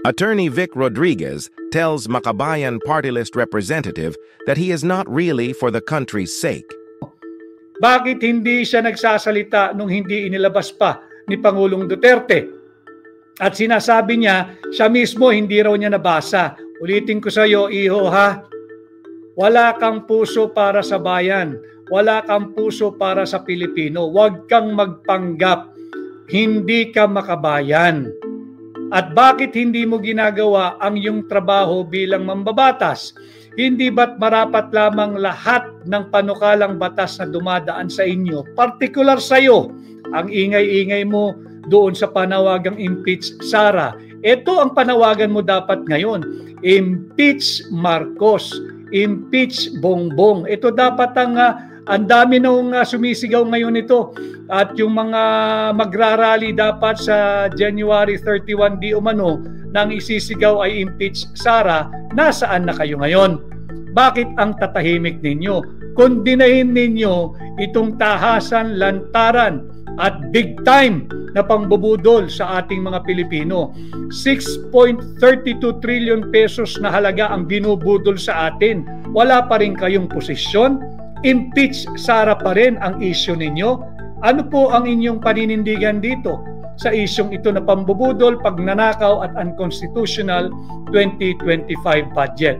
Attorney Vic Rodriguez tells Makabayan Party List representative that he is not really for the country's sake. Bakit hindi siya nagsasalita nung hindi inilabas pa ni Pangulong Duterte? At sinasabi niya, siya mismo hindi raw niya nabasa. Ulitin ko sa iyo, iho ha, wala kang puso para sa bayan. Wala kang puso para sa Pilipino. Huwag kang magpanggap. Hindi ka makabayan. At bakit hindi mo ginagawa ang iyong trabaho bilang mambabatas? Hindi ba't marapat lamang lahat ng panukalang batas na dumadaan sa inyo, partikular sa iyo, ang ingay-ingay mo doon sa panawagang impeach Sara? Ito ang panawagan mo dapat ngayon. Impeach Marcos, impeach Bongbong. Ito dapat ang dami nung sumisigaw ngayon ito. At yung mga magrarally dapat sa January 31 di umano nang isisigaw ay impeach Sara, nasaan na kayo ngayon? Bakit ang tatahimik ninyo? Kondinahin ninyo itong tahasan, lantaran at big time na pangbubudol sa ating mga Pilipino. 6.32 trillion pesos na halaga ang binubudol sa atin. Wala pa rin kayong posisyon. Impeach Sara pa rin ang issue ninyo. Ano po ang inyong paninindigan dito sa isyong ito na pambubudol, pagnanakaw at unconstitutional 2025 budget?